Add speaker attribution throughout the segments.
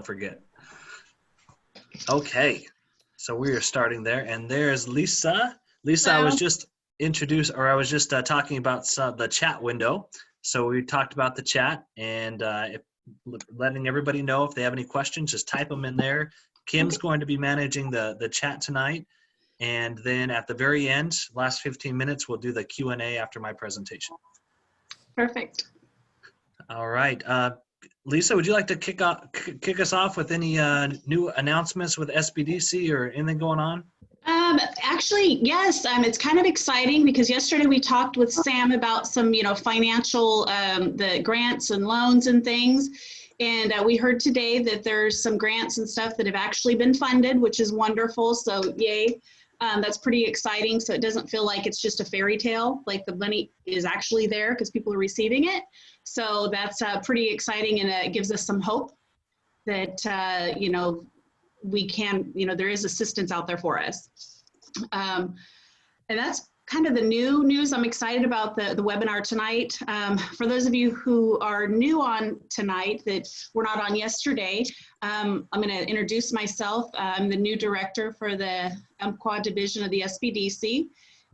Speaker 1: forget. Okay, so we are starting there, and there's Lisa. Lisa,
Speaker 2: Hello.
Speaker 1: I was just talking about the chat window. So we talked about the chat, and letting everybody know if they have any questions, just type them in there. Kim's going to be managing the chat tonight, and then at the very end, last 15 minutes, we'll do the Q&A after my presentation.
Speaker 2: Perfect.
Speaker 1: All right. Lisa, would you like to kick us off with any new announcements with SBDC or anything going on?
Speaker 2: Actually, yes. It's kind of exciting because yesterday we talked with Sam about some, financial, the grants and loans and things. And we heard today that there's some grants and stuff that have actually been funded, which is wonderful. So yay. That's pretty exciting. So it doesn't feel like it's just a fairy tale, like the money is actually there because people are receiving it. So that's pretty exciting, and it gives us some hope that, we can, there is assistance out there for us. And that's kind of the new news. I'm excited about the webinar tonight. For those of you who are new on tonight that were not on yesterday, I'm going to introduce myself. I'm the new director for the Umpqua division of the SBDC.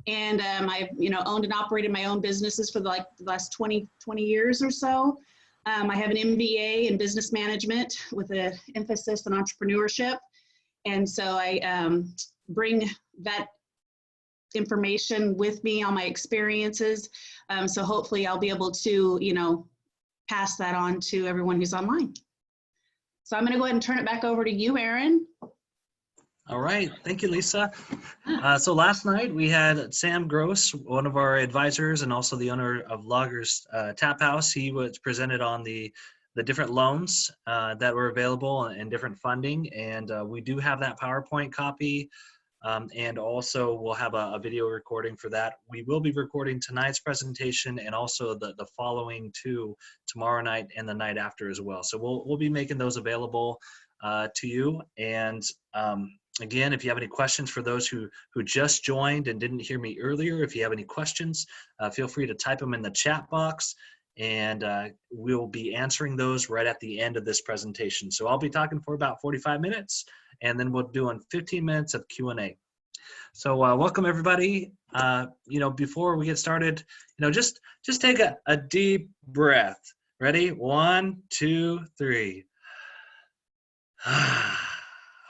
Speaker 2: And I've, owned and operated my own businesses for the last 20 years or so. I have an MBA in business management with an emphasis on entrepreneurship. And so I bring that information with me on my experiences. So hopefully I'll be able to, pass that on to everyone who's online. So I'm going to go ahead and turn it back over to you, Aaron.
Speaker 1: All right. Thank you, Lisa. So last night we had Sam Gross, one of our advisors and also the owner of Loggers Tap House. He was presented on the different loans that were available and different funding. And we do have that PowerPoint copy. And also we'll have a video recording for that. We will be recording tonight's presentation and also the following two tomorrow night and the night after as well. So we'll be making those available to you. And again, if you have any questions for those who just joined and didn't hear me earlier, if you have any questions, feel free to type them in the chat box, and we'll be answering those right at the end of this presentation. So I'll be talking for about 45 minutes, and then we'll do 15 minutes of Q&A. So welcome everybody. Before we get started, just take a deep breath. Ready? 1, 2, 3.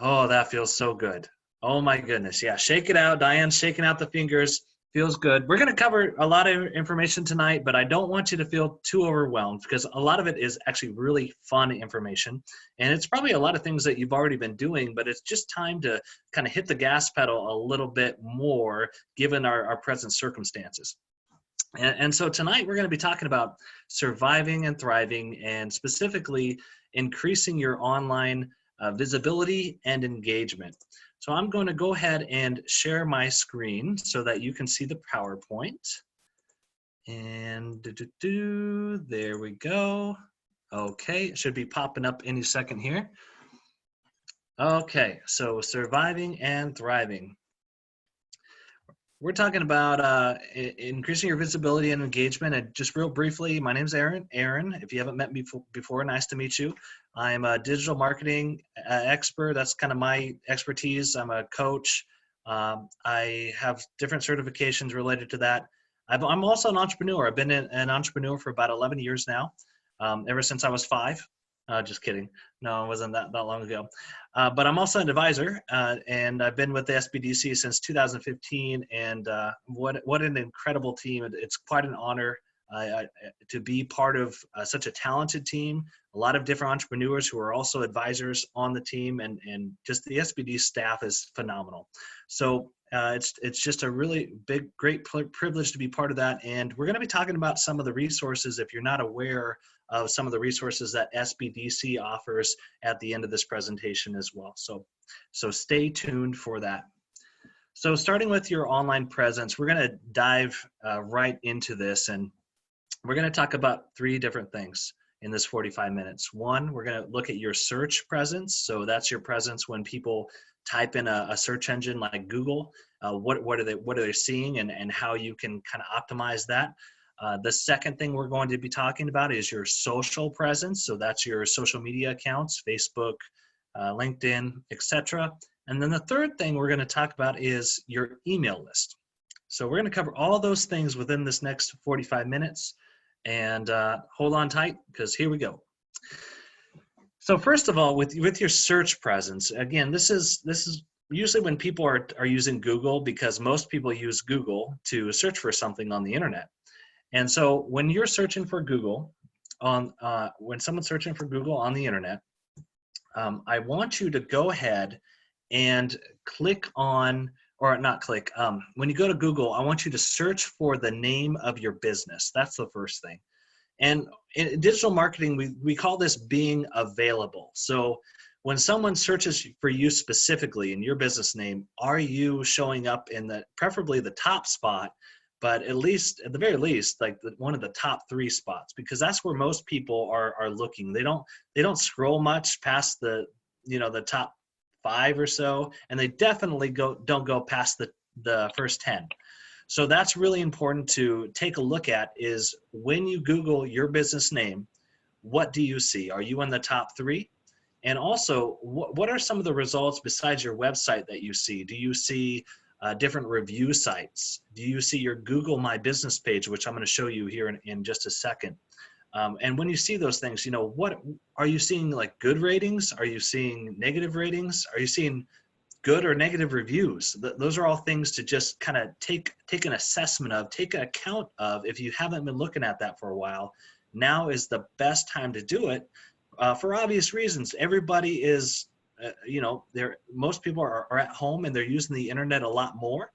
Speaker 1: Oh, that feels so good. Oh my goodness. Yeah, shake it out. Diane's shaking out the fingers. Feels good. We're going to cover a lot of information tonight, but I don't want you to feel too overwhelmed because a lot of it is actually really fun information. And it's probably a lot of things that you've already been doing, but it's just time to kind of hit the gas pedal a little bit more given our present circumstances. And so tonight we're going to be talking about surviving and thriving, and specifically increasing your online visibility and engagement. So I'm going to go ahead and share my screen so that you can see the PowerPoint. And there we go. Okay, it should be popping up any second here. Okay, so surviving and thriving. We're talking about increasing your visibility and engagement. And just real briefly, my name's Aaron. If you haven't met me before, nice to meet you. I'm a digital marketing expert. That's kind of my expertise. I'm a coach. I have different certifications related to that. I'm also an entrepreneur. I've been an entrepreneur for about 11 years now, ever since I was 5. Just kidding. No, it wasn't that long ago. But I'm also an advisor, and I've been with the SBDC since 2015. And what an incredible team! It's quite an honor to be part of such a talented team. A lot of different entrepreneurs who are also advisors on the team, and just the SBD staff is phenomenal. So it's just a really great privilege to be part of that. And we're going to be talking about some of the resources, if you're not aware of some of the resources that SBDC offers at the end of this presentation as well. So stay tuned for that. So starting with your online presence, we're going to dive right into this, and we're going to talk about 3 different things in this 45 minutes. One, we're going to look at your search presence. So that's your presence when people type in a search engine like Google. What are they seeing, and how you can kind of optimize that. The second thing we're going to be talking about is your social presence. So that's your social media accounts, Facebook, LinkedIn, etc. And then the third thing we're going to talk about is your email list. So we're going to cover all those things within this next 45 minutes. And hold on tight, because here we go. So first of all, with your search presence, again, this is usually when people are using Google, because most people use Google to search for something on the internet. And so when you're searching for Google when someone's searching for Google on the internet, I want you to go ahead and click on, or not click, when you go to Google, I want you to search for the name of your business. That's the first thing. And in digital marketing, we call this being available. So when someone searches for you specifically in your business name, are you showing up in preferably the top spot, but at the very least, like one of the top 3 spots, because that's where most people are looking. They don't scroll much past the top 5 or so, and they definitely don't go past the first 10. So that's really important to take a look at, is when you Google your business name, what do you see? Are you in the top 3? And also, what are some of the results besides your website that you see? Do you see different review sites? Do you see your Google My Business page, which I'm going to show you here in just a second? And when you see those things, what are you seeing? Like good ratings? Are you seeing negative ratings? Are you seeing good or negative reviews? Those are all things to just kind of take an assessment of, take an account of. If you haven't been looking at that for a while, now is the best time to do it, for obvious reasons. Everybody is, most people are at home and they're using the internet a lot more.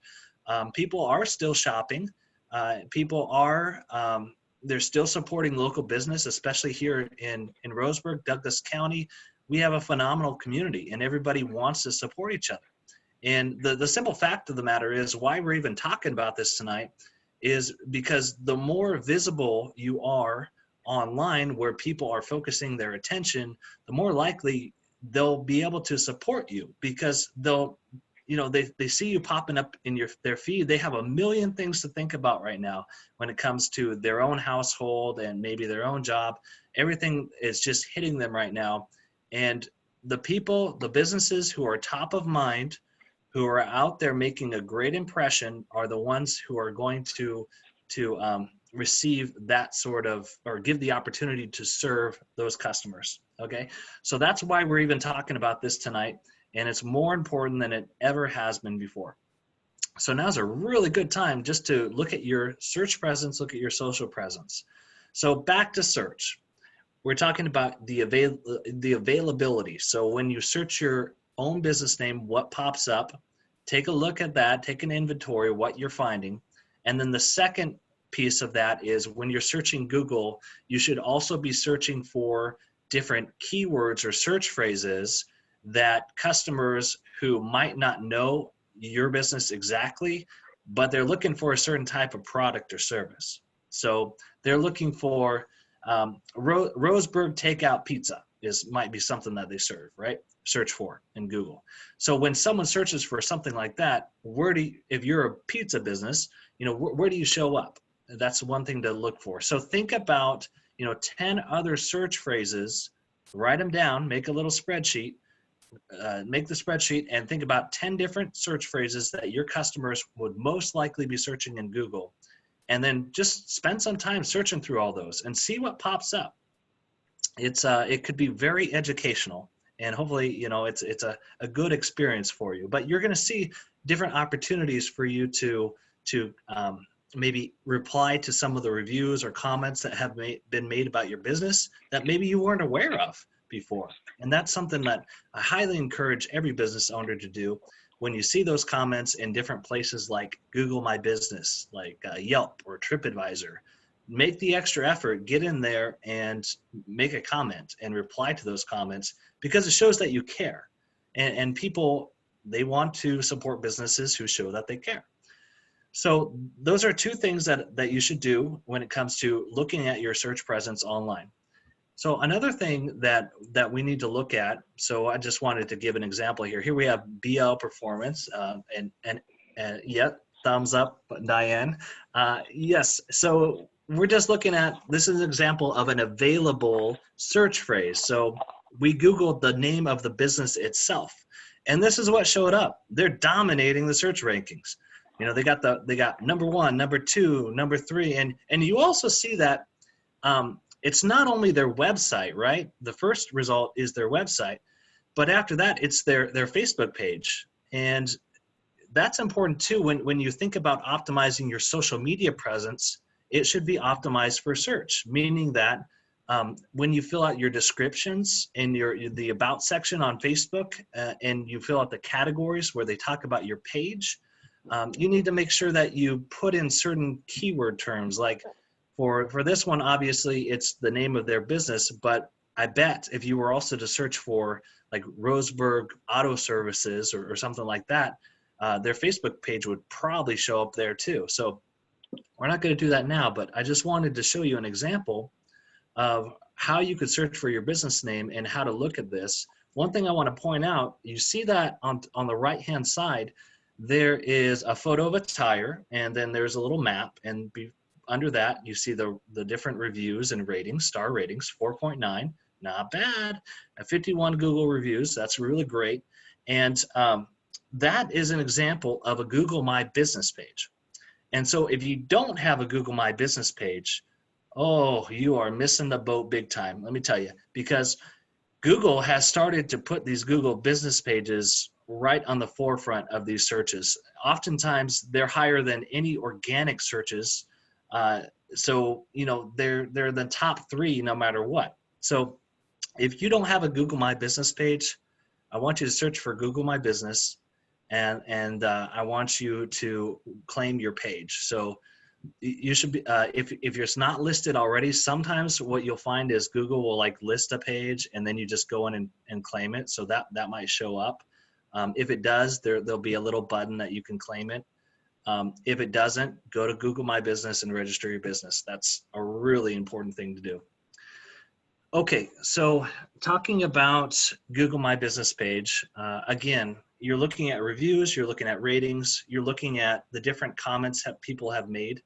Speaker 1: People are still shopping. People are, they're still supporting local business, especially here in Roseburg, Douglas County. We have a phenomenal community and everybody wants to support each other. And the simple fact of the matter is, why we're even talking about this tonight is because the more visible you are online, where people are focusing their attention, the more likely they'll be able to support you, because they see you popping up in their feed. They have a million things to think about right now when it comes to their own household and maybe their own job. Everything is just hitting them right now. And the businesses who are top of mind, who are out there making a great impression, are the ones who are going to receive that sort of, or give the opportunity to serve those customers. Okay, so that's why we're even talking about this tonight, and it's more important than it ever has been before. So now's a really good time just to look at your search presence, look at your social presence. So back to search. We're talking about the availability. So when you search your own business name, what pops up? Take a look at that, take an inventory of what you're finding. And then the second piece of that is, when you're searching Google, you should also be searching for different keywords or search phrases that customers who might not know your business exactly, but they're looking for a certain type of product or service. So they're looking for Roseburg takeout pizza might be something that they search for in Google. So when someone searches for something like that, if you're a pizza business, where do you show up? That's one thing to look for. So think about 10 other search phrases, write them down, make a little spreadsheet, make the spreadsheet, and think about 10 different search phrases that your customers would most likely be searching in Google. And then just spend some time searching through all those and see what pops up. It could be very educational, and hopefully, it's a good experience for you. But you're going to see different opportunities for you to maybe reply to some of the reviews or comments that have been made about your business that maybe you weren't aware of before. And that's something that I highly encourage every business owner to do. When you see those comments in different places like Google My Business, like Yelp or TripAdvisor, make the extra effort, get in there and make a comment and reply to those comments, because it shows that you care. And people, they want to support businesses who show that they care. So those are two things that you should do when it comes to looking at your search presence online. So another thing that we need to look at, so I just wanted to give an example here. Here we have BL Performance, and yeah, thumbs up, Diane. Yes, so we're just looking at, this is an example of an available search phrase. So we Googled the name of the business itself, and this is what showed up. They're dominating the search rankings. You know, they got number 1, number 2, number 3, and you also see that it's not only their website, right? The first result is their website, but after that, it's their Facebook page. And that's important too when you think about optimizing your social media presence. It should be optimized for search, meaning that when you fill out your descriptions in the about section on Facebook and you fill out the categories where they talk about your page, you need to make sure that you put in certain keyword terms. Like for this one, obviously it's the name of their business, but I bet if you were also to search for like Roseburg Auto Services or something like that, their Facebook page would probably show up there too. So we're not going to do that now, but I just wanted to show you an example of how you could search for your business name and how to look at this. One thing I want to point out, you see that on the right-hand side, there is a photo of a tire, and then there's a little map, and under that, you see the different reviews and ratings, star ratings, 4.9, not bad. 51 Google reviews, that's really great. And that is an example of a Google My Business page. And so if you don't have a Google My Business page, oh, you are missing the boat big time, let me tell you, because Google has started to put these Google business pages right on the forefront of these searches. Oftentimes they're higher than any organic searches. So, you know, they're the top 3 no matter what. So if you don't have a Google My Business page, I want you to search for Google My Business, and I want you to claim your page. So you should be, if you're not listed already, sometimes what you'll find is Google will like list a page and then you just go in and claim it. So that might show up. If it does, there'll be a little button that you can claim it. If it doesn't, go to Google My Business and register your business. That's a really important thing to do. Okay, so talking about Google My Business page, again, you're looking at reviews, you're looking at ratings, you're looking at the different comments that people have made.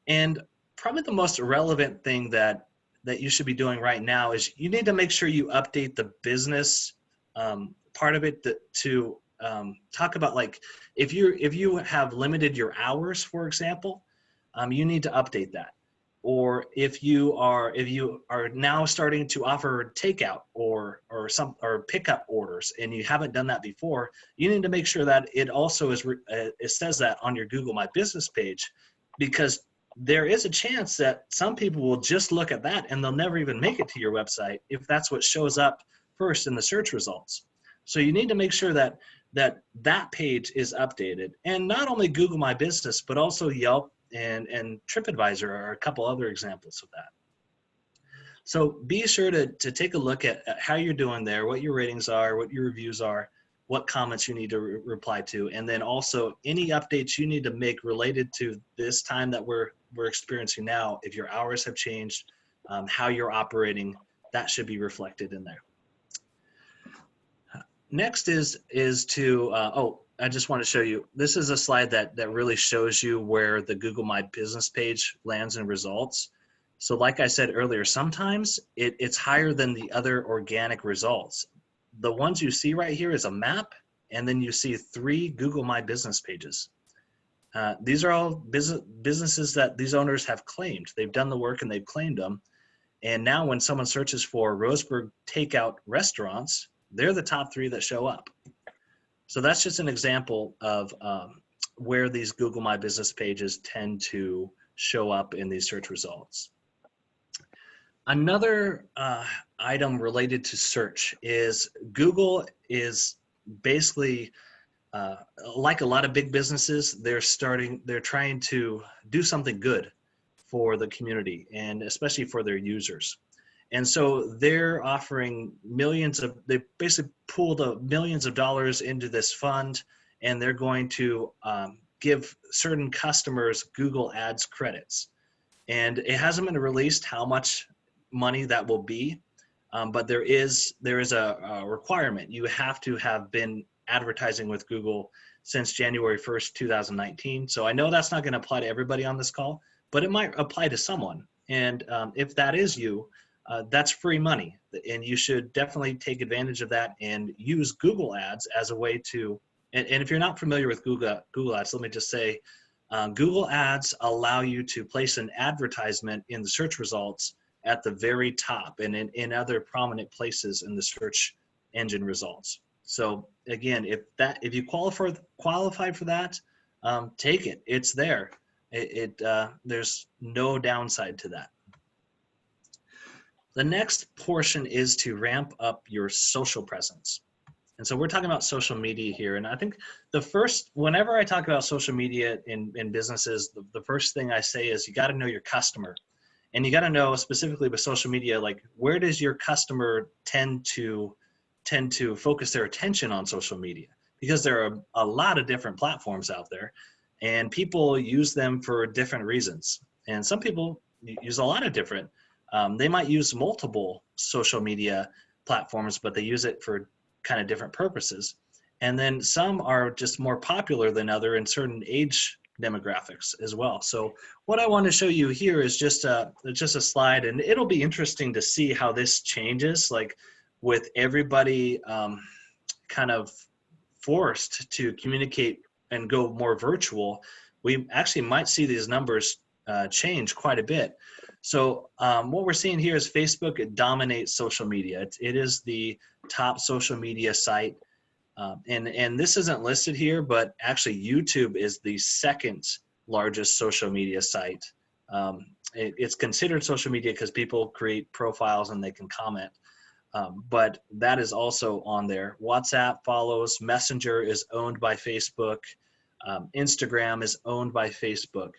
Speaker 1: And probably the most relevant thing that you should be doing right now is you need to make sure you update the business part of it to talk about, like, if you have limited your hours, for example, you need to update that. Or if you are now starting to offer takeout or pickup orders and you haven't done that before, you need to make sure that it also is it says that on your Google My Business page, because there is a chance that some people will just look at that and they'll never even make it to your website if that's what shows up first in the search results. So you need to make sure that that page is updated, and not only Google My Business, but also Yelp and TripAdvisor are a couple other examples of that. So be sure to take a look at how you're doing there, what your ratings are, what your reviews are, what comments you need to reply to, and then also any updates you need to make related to this time that we're experiencing now. If your hours have changed, how you're operating, that should be reflected in there. Next is to, I just want to show you, this is a slide that really shows you where the Google My Business page lands in results. So like I said earlier, sometimes it's higher than the other organic results. The ones you see right here is a map, and then you see 3 Google My Business pages. These are all businesses that these owners have claimed. They've done the work and they've claimed them. And now when someone searches for Roseburg takeout restaurants, they're the top 3 that show up. So that's just an example of where these Google My Business pages tend to show up in these search results. Another item related to search is Google is basically, like a lot of big businesses, they're trying to do something good for the community and especially for their users. And so they're offering they basically pooled millions of dollars into this fund, and they're going to give certain customers Google Ads credits. And it hasn't been released how much money that will be, but there is a requirement. You have to have been advertising with Google since January 1st, 2019. So I know that's not going to apply to everybody on this call, but it might apply to someone. And if that is you, that's free money. And you should definitely take advantage of that and use Google Ads as a way to, and if you're not familiar with Google Ads, let me just say, Google Ads allow you to place an advertisement in the search results at the very top and in other prominent places in the search engine results. So again, if you qualified for that, take it. It's there. There's no downside to that. The next portion is to ramp up your social presence. And so we're talking about social media here. And I think whenever I talk about social media in businesses, the first thing I say is you got to know your customer. And you got to know specifically with social media, like where does your customer tend to focus their attention on social media? Because there are a lot of different platforms out there and people use them for different reasons. And some people use a lot of different, they might use multiple social media platforms, but they use it for kind of different purposes. And then some are just more popular than other in certain age demographics as well. So what I want to show you here is just a slide, and it'll be interesting to see how this changes, like with everybody kind of forced to communicate and go more virtual. We actually might see these numbers change quite a bit. So what we're seeing here is Facebook, it dominates social media. It is the top social media site. And this isn't listed here, but actually YouTube is the second largest social media site. It's considered social media because people create profiles and they can comment. But that is also on there. WhatsApp follows. Messenger is owned by Facebook. Instagram is owned by Facebook.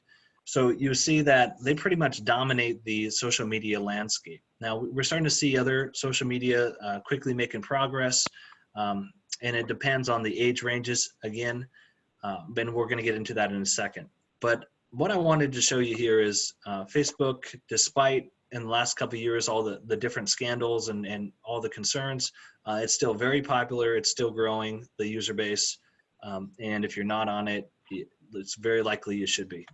Speaker 1: So you see that they pretty much dominate the social media landscape. Now we're starting to see other social media quickly making progress, and it depends on the age ranges again, and we're going to get into that in a second. But what I wanted to show you here is Facebook, despite in the last couple of years all the different scandals and all the concerns, it's still very popular. It's still growing, the user base, and if you're not on it, it's very likely you should be.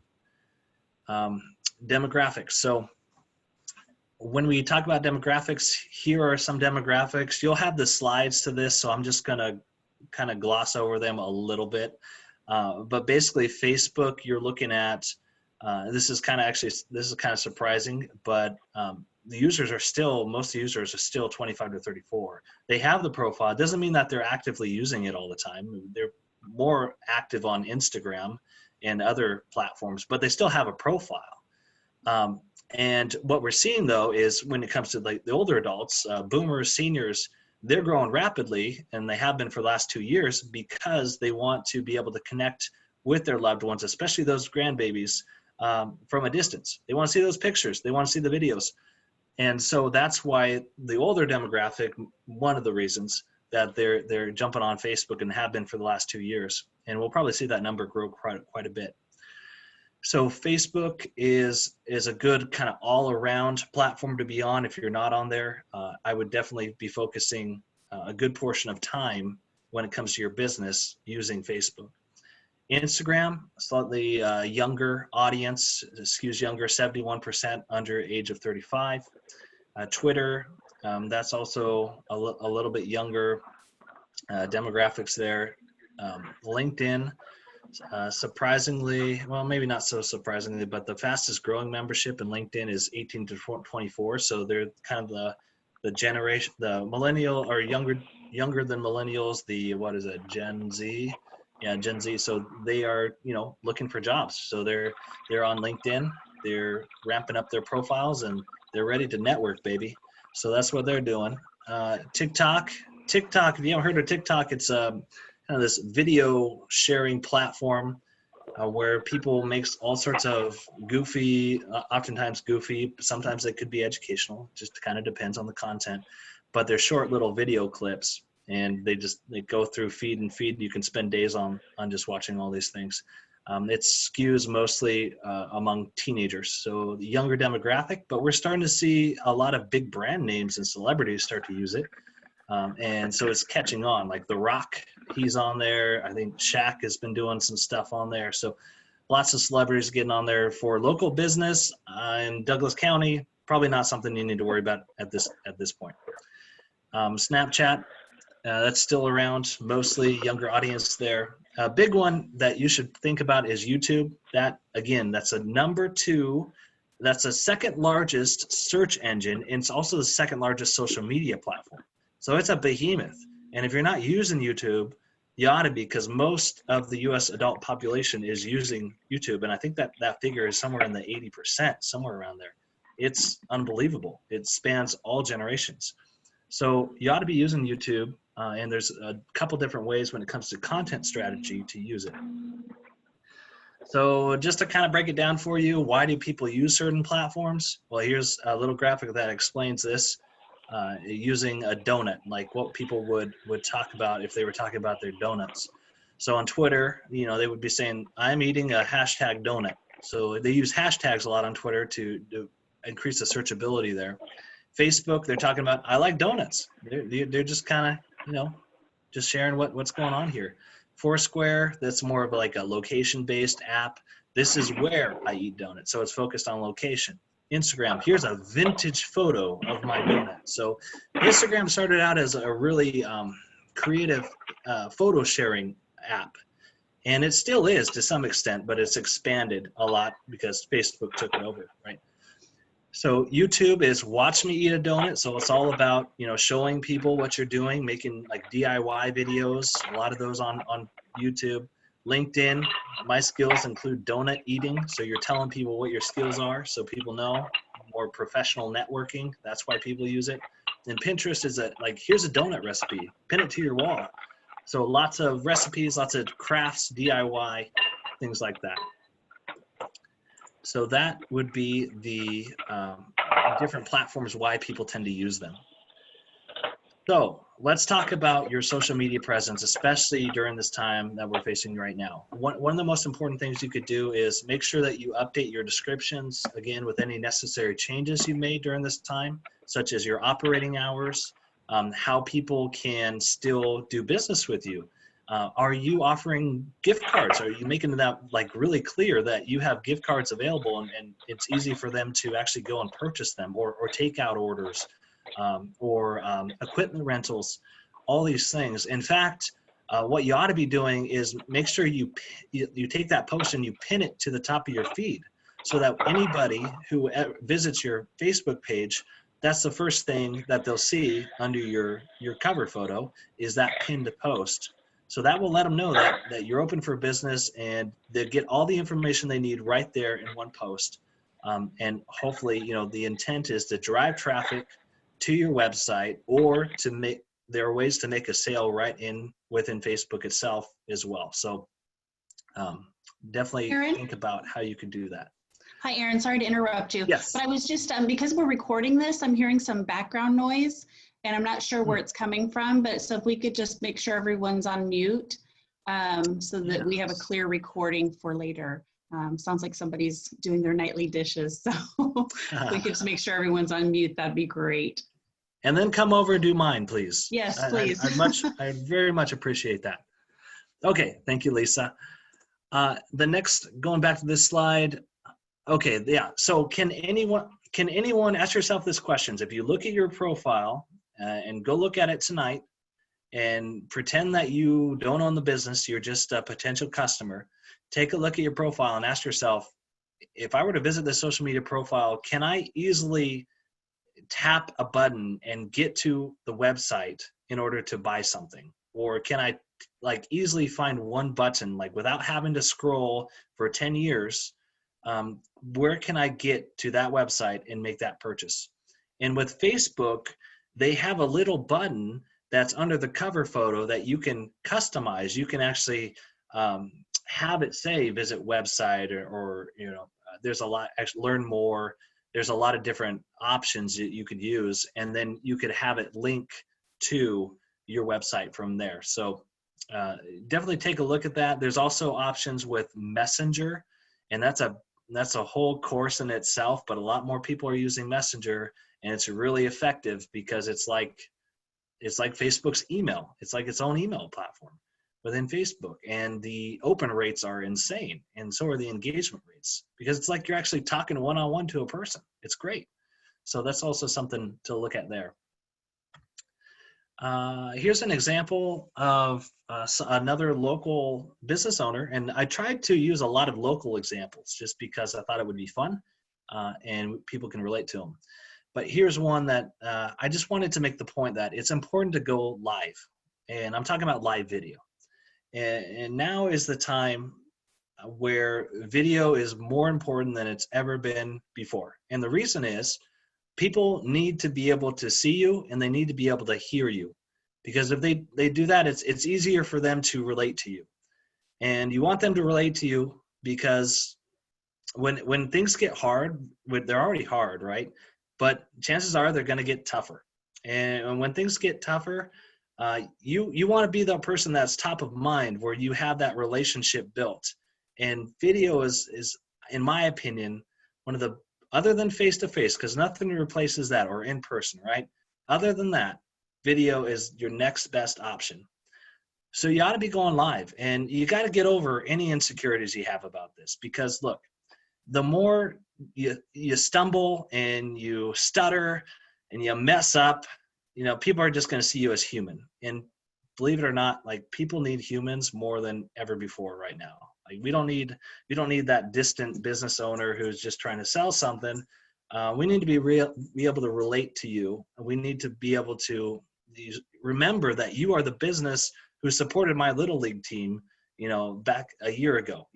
Speaker 1: Demographics. So when we talk about demographics, here are some demographics. You'll have the slides to this, so I'm just going to kind of gloss over them a little bit. But basically, Facebook, you're looking at, this is kind of surprising, but the users are still, most of the users are still 25 to 34. They have the profile. It doesn't mean that they're actively using it all the time. They're more active on Instagram and other platforms, but they still have a profile. And what we're seeing though is when it comes to like the older adults, boomers, seniors, they're growing rapidly, and they have been for the last 2 years because they want to be able to connect with their loved ones, especially those grandbabies, from a distance. They want to see those pictures. They want to see the videos. And so that's why the older demographic, one of the reasons that they're jumping on Facebook and have been for the last 2 years. And we'll probably see that number grow quite a bit. So Facebook is a good kind of all-around platform to be on. If you're not on there, I would definitely be focusing a good portion of time when it comes to your business using Facebook. Instagram, slightly younger audience, skews younger, 71% under age of 35. Twitter, that's also a little bit younger demographics there. LinkedIn, surprisingly, well, maybe not so surprisingly, but the fastest growing membership in LinkedIn is 18 to 24. So they're kind of the generation, the millennial or younger than millennials, what is it, Gen Z? Yeah, Gen Z. So they are, looking for jobs. So they're on LinkedIn, they're ramping up their profiles, and they're ready to network, baby. So that's what they're doing. TikTok, if you haven't heard of TikTok, it's kind of this video sharing platform where people make all sorts of goofy, oftentimes goofy, sometimes they could be educational, just kind of depends on the content, but they're short little video clips, and they go through feed and feed. You can spend days on just watching all these things. It skews mostly among teenagers, so the younger demographic, but we're starting to see a lot of big brand names and celebrities start to use it. And so it's catching on, like The Rock, he's on there. I think Shaq has been doing some stuff on there. So lots of celebrities getting on there for local business in Douglas County. Probably not something you need to worry about at this point. Snapchat, that's still around, mostly younger audience there. A big one that you should think about is YouTube. That, again, that's a number 2. That's the second largest search engine, and it's also the second largest social media platform. So it's a behemoth. And if you're not using YouTube, you ought to be, because most of the U.S. adult population is using YouTube. And I think that figure is somewhere in the 80%, somewhere around there. It's unbelievable. It spans all generations. So you ought to be using YouTube, and there's a couple different ways when it comes to content strategy to use it. So just to kind of break it down for you, why do people use certain platforms? Well, here's a little graphic that explains this using a donut, like what people would talk about if they were talking about their donuts. So on Twitter, they would be saying, I'm eating a hashtag donut. So they use hashtags a lot on Twitter to increase the searchability there. Facebook, they're talking about, I like donuts. They're just kind of, just sharing what's going on here. Foursquare, that's more of like a location-based app. This is where I eat donuts, so it's focused on location. Instagram, here's a vintage photo of my donut. So Instagram started out as a really creative photo sharing app, and it still is to some extent, but it's expanded a lot because Facebook took it over, right? So YouTube is watch me eat a donut. So it's all about, showing people what you're doing, making like DIY videos, a lot of those on YouTube. LinkedIn, my skills include donut eating. So you're telling people what your skills are so people know. More professional networking, that's why people use it. And Pinterest is here's a donut recipe, pin it to your wall. So lots of recipes, lots of crafts, DIY, things like that. So that would be the different platforms, why people tend to use them. So let's talk about your social media presence, especially during this time that we're facing right now. One of the most important things you could do is make sure that you update your descriptions, again, with any necessary changes you made during this time, such as your operating hours, how people can still do business with you. Are you offering gift cards? Are you making that really clear that you have gift cards available and it's easy for them to actually go and purchase them, or takeout orders, or equipment rentals, all these things. In fact, what you ought to be doing is make sure you take that post and you pin it to the top of your feed, so that anybody who visits your Facebook page, that's the first thing that they'll see under your cover photo is that pinned post. So that will let them know that you're open for business, and they get all the information they need right there in one post. And hopefully, the intent is to drive traffic to your website, or there are ways to make a sale right within Facebook itself as well. So definitely
Speaker 2: Aaron?
Speaker 1: think about how you can do that.
Speaker 2: Hi, Aaron. Sorry to interrupt you.
Speaker 1: Yes.
Speaker 2: But I was just, because we're recording this, I'm hearing some background noise, and I'm not sure where it's coming from. But so if we could just make sure everyone's on mute, so that we have a clear recording for later. Sounds like somebody's doing their nightly dishes. So if we could just make sure everyone's on mute, that'd be great.
Speaker 1: And then come over and do mine, please.
Speaker 2: Yes, please.
Speaker 1: I very much appreciate that. Okay, thank you, Lisa. The next, going back to this slide. Okay, yeah. So can anyone ask yourself this question? If you look at your profile and go look at it tonight, and pretend that you don't own the business, you're just a potential customer. Take a look at your profile and ask yourself, if I were to visit this social media profile, can I easily tap a button and get to the website in order to buy something? Or can I easily find one button, without having to scroll for 10 years, where can I get to that website and make that purchase? And with Facebook, they have a little button that's under the cover photo that you can customize. You can actually have it say visit website, or there's a lot, learn more. There's a lot of different options that you could use, and then you could have it link to your website from there. So definitely take a look at that. There's also options with Messenger, and that's a whole course in itself, but a lot more people are using Messenger, and it's really effective because it's like Facebook's email. It's like its own email platform. within Facebook, and the open rates are insane, and so are the engagement rates, because it's like you're actually talking one-on-one to a person. It's great. So that's also something to look at there. Here's an example of another local business owner, and I tried to use a lot of local examples just because I thought it would be fun and people can relate to them. But here's one that I just wanted to make the point that it's important to go live, and I'm talking about live video. And now is the time where video is more important than it's ever been before. And the reason is people need to be able to see you, and they need to be able to hear you. Because if they do that, it's easier for them to relate to you. And you want them to relate to you because when things get hard, they're already hard, right? But chances are they're going to get tougher. And when things get tougher, you want to be the person that's top of mind, where you have that relationship built. And video is, in my opinion, one of the, other than face-to-face, because nothing replaces that, or in person, right? Other than that, video is your next best option. So you ought to be going live, and you got to get over any insecurities you have about this, because look, the more you stumble and you stutter and you mess up, people are just going to see you as human. And believe it or not, like, people need humans more than ever before right now. Like, we don't need that distant business owner who's just trying to sell something. We need to be able to relate to you. We need to be able to remember that you are the business who supported my little league team, back a year ago.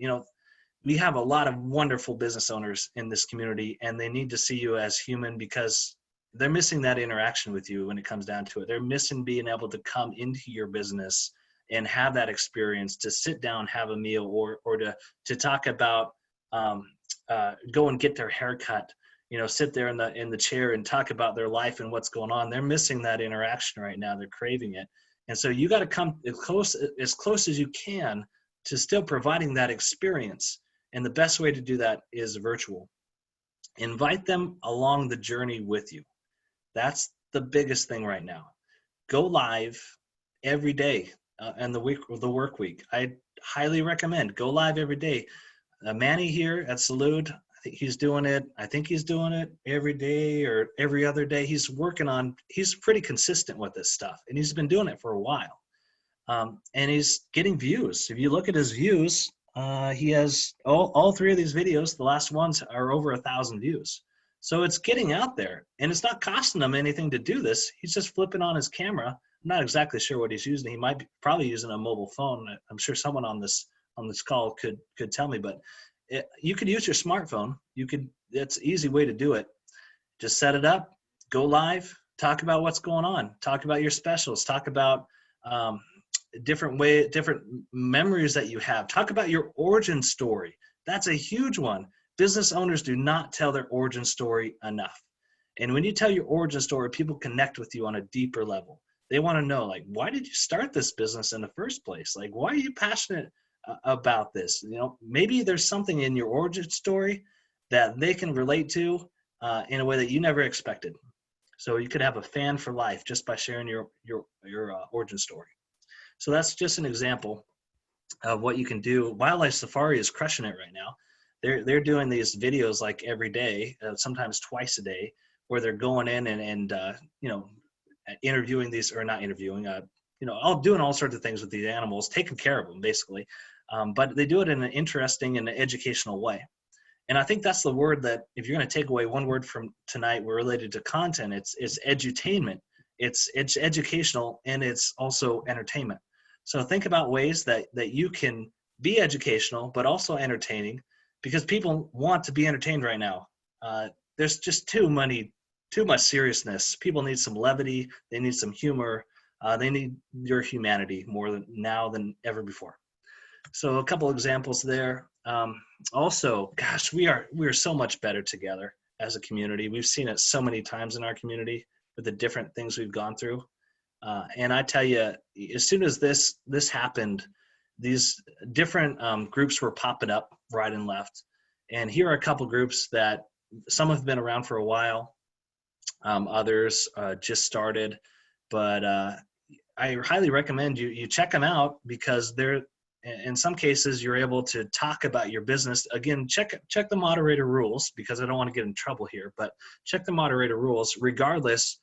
Speaker 1: We have a lot of wonderful business owners in this community, and they need to see you as human, because they're missing that interaction with you when it comes down to it. They're missing being able to come into your business and have that experience, to sit down, have a meal, or to talk about, go and get their haircut, sit there in the chair and talk about their life and what's going on. They're missing that interaction right now. They're craving it. And so you got to come as close as you can to still providing that experience. And the best way to do that is virtual. Invite them along the journey with you. That's the biggest thing right now. Go live every day and the work week. I highly recommend go live every day. Manny here at Salud, he's doing it every day or every other day. He's pretty consistent with this stuff, and he's been doing it for a while. And he's getting views. If you look at his views, he has all three of these videos. The last ones are over 1,000 views. So it's getting out there, and it's not costing him anything to do this. He's just flipping on his camera. I'm not exactly sure what he's using. He might be probably using a mobile phone. I'm sure someone on this call could tell me, but you could use your smartphone. It's an easy way to do it. Just set it up, go live, talk about what's going on, talk about your specials, talk about different memories that you have, talk about your origin story. That's a huge one. Business owners do not tell their origin story enough. And when you tell your origin story, people connect with you on a deeper level. They want to know, like, why did you start this business in the first place? Like, why are you passionate about this? Maybe there's something in your origin story that they can relate to in a way that you never expected. So you could have a fan for life just by sharing your origin story. So that's just an example of what you can do. Wildlife Safari is crushing it right now. They're doing these videos like every day, sometimes twice a day, where they're going in and interviewing these, or not interviewing, all doing all sorts of things with these animals, taking care of them basically. But they do it in an interesting and educational way. And I think that's the word that, if you're going to take away one word from tonight related to content, it's edutainment. It's educational, and it's also entertainment. So think about ways that you can be educational but also entertaining, because people want to be entertained right now. There's just too much seriousness. People need some levity. They need some humor. They need your humanity more now than ever before. So a couple examples there. Also, gosh, we are so much better together as a community. We've seen it so many times in our community with the different things we've gone through. And I tell you, as soon as this happened, these different groups were popping up right and left. And here are a couple groups that some have been around for a while. Others just started. But I highly recommend you check them out, because they're, in some cases you're able to talk about your business. Again, check the moderator rules, because I don't want to get in trouble here, but check the moderator rules. Regardless,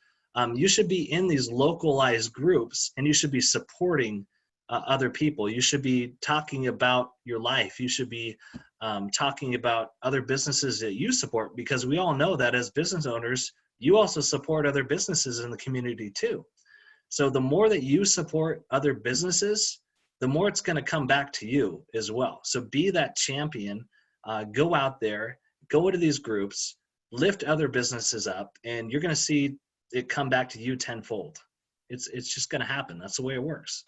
Speaker 1: you should be in these localized groups, and you should be supporting other people. You should be talking about your life. You should be talking about other businesses that you support, because we all know that as business owners, you also support other businesses in the community too. So the more that you support other businesses, the more it's going to come back to you as well. So be that champion, go out there, go into these groups, lift other businesses up, and you're going to see it come back to you tenfold. It's just going to happen. That's the way it works.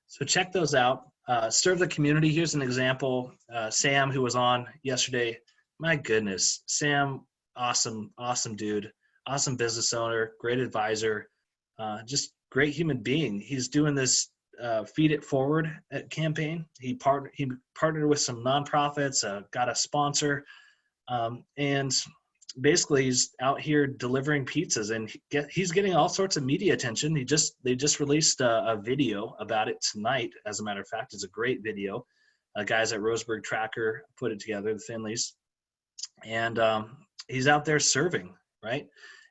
Speaker 1: So check those out. Serve the community. Here's an example. Sam, who was on yesterday, my goodness, Sam, awesome dude, awesome business owner, great advisor, just great human being. He's doing this Feed It Forward campaign. He partnered with some nonprofits, got a sponsor, and basically he's out here delivering pizzas, and he's getting all sorts of media attention. They just released a video about it tonight. As a matter of fact, it's a great video. Guys at Roseburg Tracker put it together, the Finleys, and he's out there serving, right?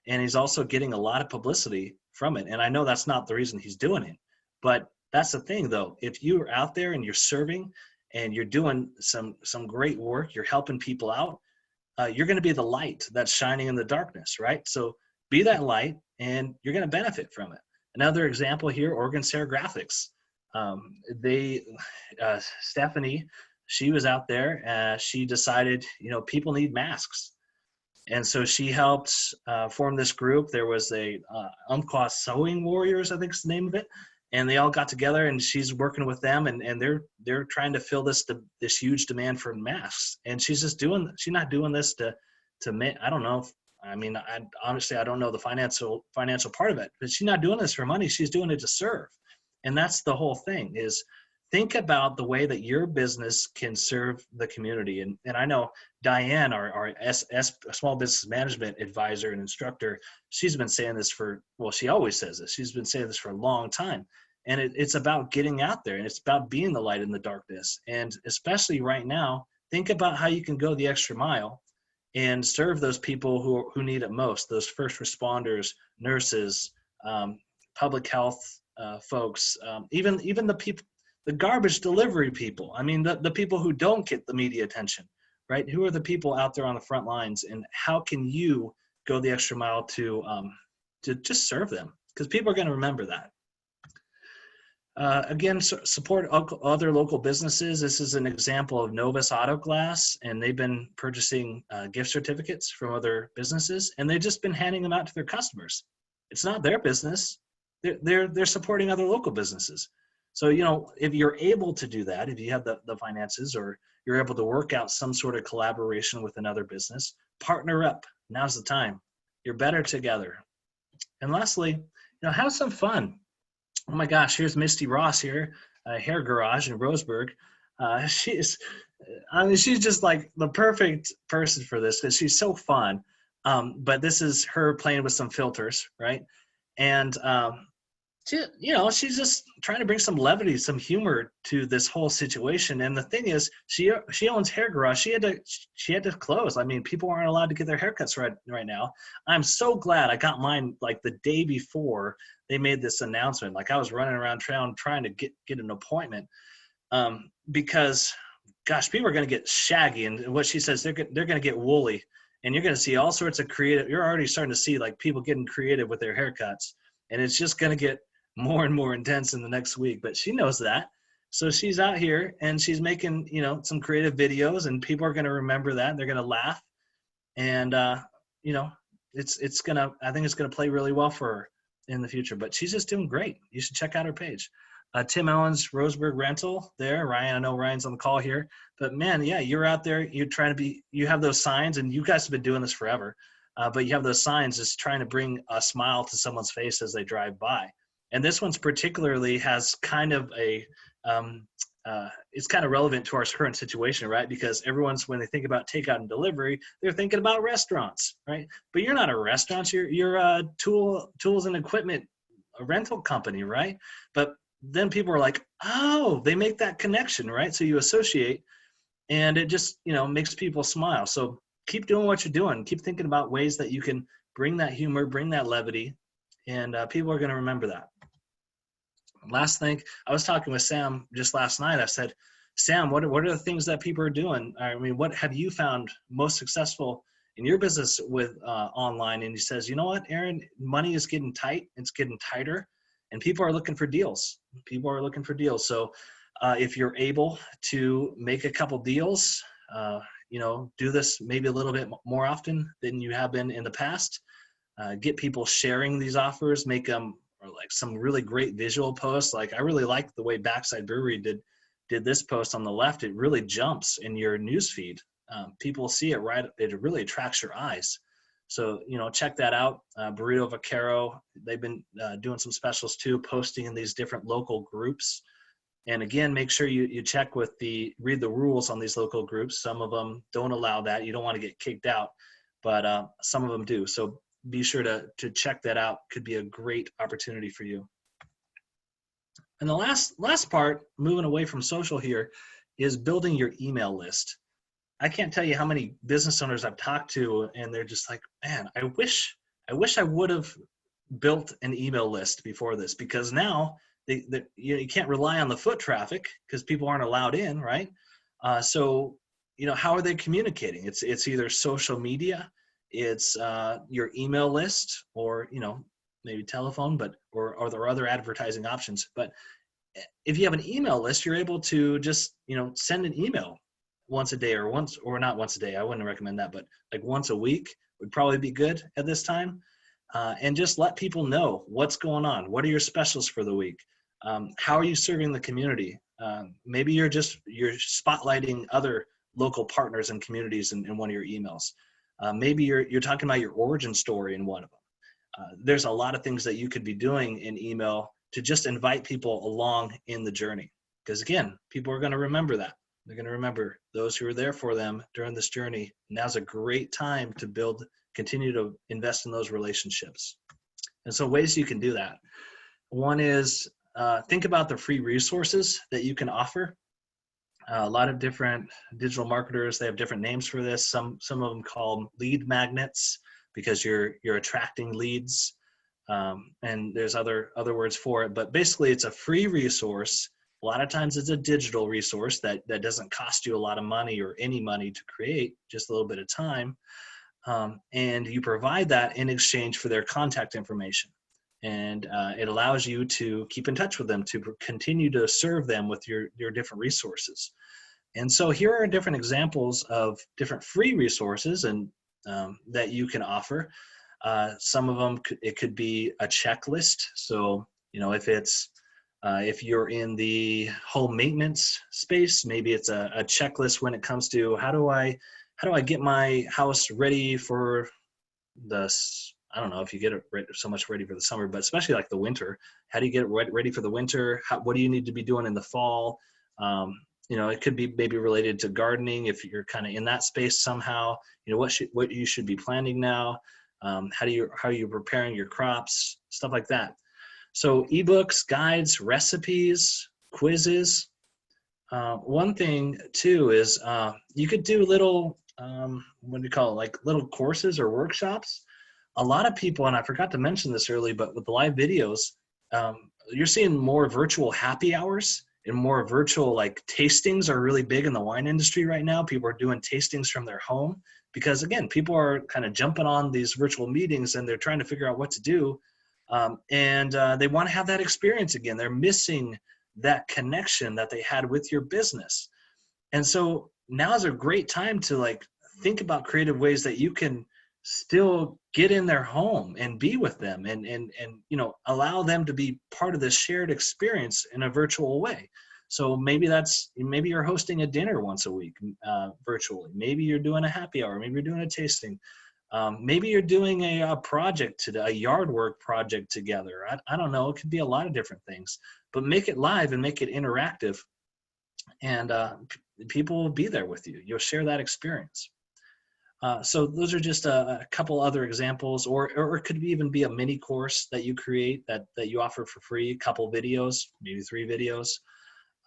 Speaker 1: And he's also getting a lot of publicity from it. And I know that's not the reason he's doing it, but that's the thing though. If you're out there and you're serving and you're doing some great work, you're helping people out, you're going to be the light that's shining in the darkness, right? So be that light, and you're going to benefit from it. Another example here, Oregon Serigraphics. Stephanie, she was out there. She decided, people need masks. And so she helped form this group. There was a Umpqua Sewing Warriors, I think is the name of it. And they all got together, and she's working with them, and they're trying to fill this huge demand for masks. And she's not doing this to make, I don't know. Honestly, I don't know the financial part of it, but she's not doing this for money. She's doing it to serve. And that's the whole thing, is think about the way that your business can serve the community. And I know Diane, our small business management advisor and instructor, she's been saying this she always says this. She's been saying this for a long time. And it's about getting out there, and it's about being the light in the darkness. And especially right now, think about how you can go the extra mile and serve those people who need it most, those first responders, nurses, public health folks, even the people, the garbage delivery people. I mean, the people who don't get the media attention, right? Who are the people out there on the front lines, and how can you go the extra mile to just serve them? Because people are going to remember that. Again, support other local businesses. This is an example of Novus Auto Glass, and they've been purchasing gift certificates from other businesses, and they've just been handing them out to their customers. It's not their business. They're supporting other local businesses. So, if you're able to do that, if you have the finances, or you're able to work out some sort of collaboration with another business, partner up. Now's the time. You're better together. And lastly, have some fun. Oh my gosh, here's Misty Ross here, Hair Garage in Roseburg. She's just like the perfect person for this, because she's so fun. But this is her playing with some filters, right? And she's just trying to bring some levity, some humor to this whole situation. And the thing is, she owns Hair Garage. She had to close. I mean, people aren't allowed to get their haircuts right now. I'm so glad I got mine like the day before they made this announcement. Like, I was running around town trying to get an appointment, because gosh, people are going to get shaggy, and what she says, they're going to get woolly, and you're going to see all sorts of creative. You're already starting to see like people getting creative with their haircuts, and it's just going to get more and more intense in the next week. But she knows that, so she's out here and she's making some creative videos, and people are going to remember that, and they're going to laugh, and I think it's going to play really well for her in the future. But she's just doing great. You should check out her page. Tim Owens, Roseburg Rental there. Ryan, I know Ryan's on the call here, but man, yeah, you're out there, you have those signs, and you guys have been doing this forever, but you have those signs just trying to bring a smile to someone's face as they drive by. And this one's particularly has kind of it's kind of relevant to our current situation, right? Because when they think about takeout and delivery, they're thinking about restaurants, right? But you're not a restaurant. You're a tools and equipment a rental company, right? But then people are like, oh, they make that connection, right? So you associate, and it just, makes people smile. So keep doing what you're doing. Keep thinking about ways that you can bring that humor, bring that levity, and people are going to remember that. Last thing, I was talking with Sam just last night. I said, Sam, what are the things that people are doing? I mean, what have you found most successful in your business with online? And he says, you know what, Aaron, money is getting tight. It's getting tighter, and people are looking for deals. People are looking for deals. So if you're able to make a couple deals, do this maybe a little bit more often than you have been in the past. Get people sharing these offers, make them or like some really great visual posts. Like I really like the way Backside Brewery did this post on the left. It really jumps in your newsfeed. People see it right. It really attracts your eyes. So, check that out. Burrito Vaquero, they've been doing some specials too, posting in these different local groups. And again, make sure you check read the rules on these local groups. Some of them don't allow that. You don't want to get kicked out, but some of them do. So be sure to check that out. Could be a great opportunity for you. And the last part, moving away from social here, is building your email list. I can't tell you how many business owners I've talked to, and they're just like, man, I wish I would have built an email list before this, because now you can't rely on the foot traffic because people aren't allowed in, right? So how are they communicating? It's either social media, it's your email list, or maybe telephone, or there are other advertising options. But if you have an email list, you're able to just send an email once a day, or not once a day. I wouldn't recommend that, but like once a week would probably be good at this time. And just let people know what's going on. What are your specials for the week? How are you serving the community? Maybe you're spotlighting other local partners and communities in one of your emails. Maybe you're talking about your origin story in one of them. There's a lot of things that you could be doing in email to just invite people along in the journey. Because again, people are going to remember that. They're going to remember those who were there for them during this journey. Now's a great time to continue to invest in those relationships. And so ways you can do that. One is think about the free resources that you can offer. A lot of different digital marketers, they have different names for this. Some of them call them lead magnets, because you're attracting leads. And there's other words for it, but basically it's a free resource. A lot of times it's a digital resource that doesn't cost you a lot of money or any money to create, just a little bit of time. And you provide that in exchange for their contact information. And it allows you to keep in touch with them, to continue to serve them with your different resources. And so here are different examples of different free resources and that you can offer. Some of them, it could be a checklist. So, if you're in the home maintenance space, maybe it's a checklist when it comes to how do I get my house ready for I don't know if you get it so much ready for the summer, but especially like the winter. How do you get it ready for the winter? What do you need to be doing in the fall? It could be maybe related to gardening if you're kind of in that space somehow. What you should be planning now. How are you preparing your crops? Stuff like that. So ebooks, guides, recipes, quizzes. One thing too is you could do little what do you call it? Like little courses or workshops. A lot of people, and I forgot to mention this early, but with the live videos, you're seeing more virtual happy hours and more virtual tastings are really big in the wine industry right now. People are doing tastings from their home because again, people are kind of jumping on these virtual meetings and they're trying to figure out what to do. And they want to have that experience again. They're missing that connection that they had with your business. And so now is a great time to think about creative ways that you can still get in their home and be with them and allow them to be part of this shared experience in a virtual way. So maybe you're hosting a dinner once a week virtually. Maybe you're doing a happy hour. Maybe you're doing a tasting. Maybe you're doing a yard work project together. I don't know. It could be a lot of different things, but make it live and make it interactive, and people will be there with you. You'll share that experience. So those are just a couple other examples, or it could even be a mini course that you create that you offer for free, a couple videos, maybe 3 videos.